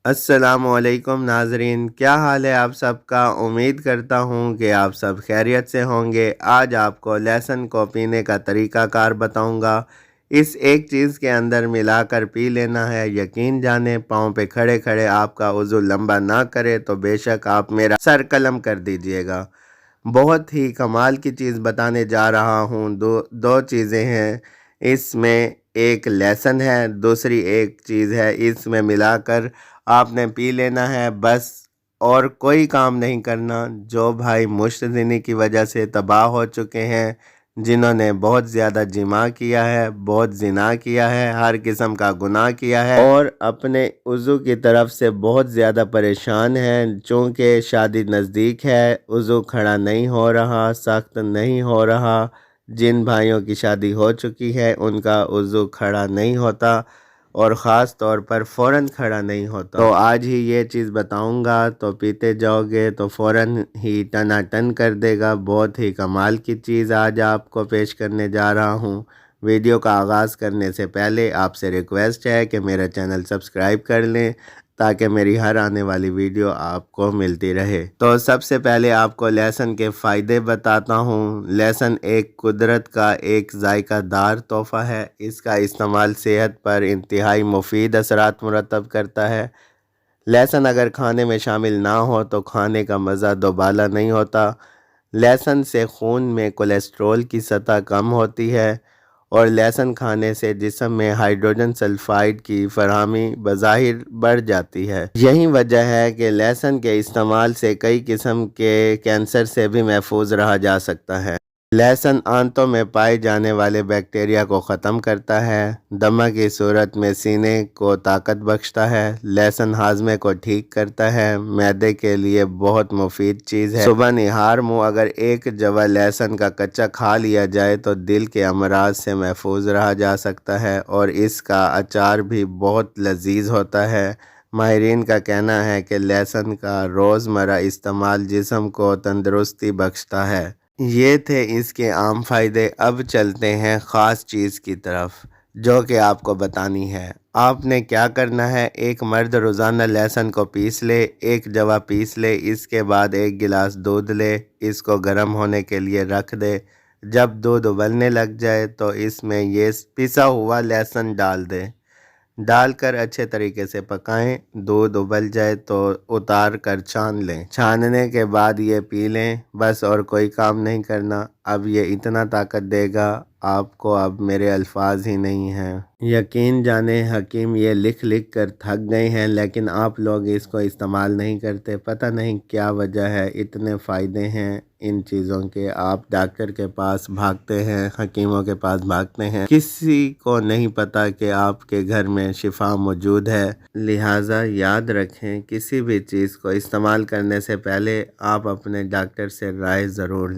अस्सलामुअलैकुम नाजरीन, क्या हाल है आप सबका। उम्मीद करता हूँ कि आप सब खैरियत से होंगे। आज आपको लहसुन को पीने का तरीक़ाकार बताऊँगा। इस एक चीज़ के अंदर मिलाकर पी लेना है। यकीन जाने पाँव पे खड़े खड़े आपका वज़ू लंबा ना करे तो बेशक आप मेरा सर कलम कर दीजिएगा। बहुत ही कमाल की चीज़ बताने जा रहा हूँ। दो चीज़ें हैं इसमें, एक लहसुन है, दूसरी एक चीज़ है इसमें मिलाकर आपने पी लेना है बस, और कोई काम नहीं करना। जो भाई मुश्तज़नी की वजह से तबाह हो चुके हैं, जिन्होंने बहुत ज़्यादा जिमा किया है, बहुत ज़िना किया है, हर किस्म का गुनाह किया है और अपने वज़ू की तरफ से बहुत ज़्यादा परेशान हैं, चूँकि शादी नज़दीक है, वज़ू खड़ा नहीं हो रहा, सख्त नहीं हो रहा। जिन भाइयों की शादी हो चुकी है उनका वज़ू खड़ा नहीं होता और ख़ास तौर पर फ़ौरन खड़ा नहीं होता। तो आज ही ये चीज़ बताऊंगा, तो पीते जाओगे तो फ़ौरन ही टनाटन कर देगा। बहुत ही कमाल की चीज़ आज आपको पेश करने जा रहा हूँ। वीडियो का आगाज़ करने से पहले आपसे रिक्वेस्ट है कि मेरा चैनल सब्सक्राइब कर लें ताकि मेरी हर आने वाली वीडियो आपको मिलती रहे। तो सबसे पहले आपको लहसुन के फ़ायदे बताता हूँ। लहसुन एक कुदरत का एक जायकादार तोहफ़ा है। इसका इस्तेमाल सेहत पर इंतहाई मुफीद असरात मुरतब करता है। लहसुन अगर खाने में शामिल ना हो तो खाने का मज़ा दोबाला नहीं होता। लहसुन से खून में कोलेस्ट्रॉल की सतह कम होती है और लहसुन खाने से जिस्म में हाइड्रोजन सल्फाइड की फराहमी बज़ाहिर बढ़ जाती है। यही वजह है कि लहसुन के इस्तेमाल से कई किस्म के कैंसर से भी महफूज रहा जा सकता है। लहसुन आंतों में पाए जाने वाले बैक्टीरिया को ख़त्म करता है। दमा की सूरत में सीने को ताकत बख्शता है। लहसुन हाजमे को ठीक करता है। मैदे के लिए बहुत मुफीद चीज़ है। सुबह निहार मुँह अगर एक जवा लहसुन का कच्चा खा लिया जाए तो दिल के अमराज से महफूज रहा जा सकता है और इसका अचार भी बहुत लजीज होता है। माहिरीन का कहना है कि लहसुन का रोज़मर्रा इस्तेमाल जिस्म को तंदुरुस्ती बख्शता है। ये थे इसके आम फ़ायदे। अब चलते हैं ख़ास चीज़ की तरफ जो कि आपको बतानी है। आपने क्या करना है, एक मर्द रोज़ाना लहसुन को पीस ले, एक जवा पीस ले, इसके बाद एक गिलास दूध ले, इसको गर्म होने के लिए रख दे। जब दूध उबलने लग जाए तो इसमें ये पिसा हुआ लहसुन डाल दे, डालकर अच्छे तरीके से पकाएं। दूध उबल जाए तो उतार कर छान लें। छानने के बाद ये पी लें बस, और कोई काम नहीं करना। अब ये इतना ताकत देगा आपको, अब मेरे अल्फाज ही नहीं हैं। यकीन जाने हकीम ये लिख लिख कर थक गए हैं, लेकिन आप लोग इसको इस्तेमाल नहीं करते। पता नहीं क्या वजह है। इतने फ़ायदे हैं इन चीज़ों के, आप डॉक्टर के पास भागते हैं, हकीमों के पास भागते हैं, किसी को नहीं पता कि आपके घर में शिफा मौजूद है। लिहाजा याद रखें, किसी भी चीज़ को इस्तेमाल करने से पहले आप अपने डॉक्टर से राय ज़रूर लें।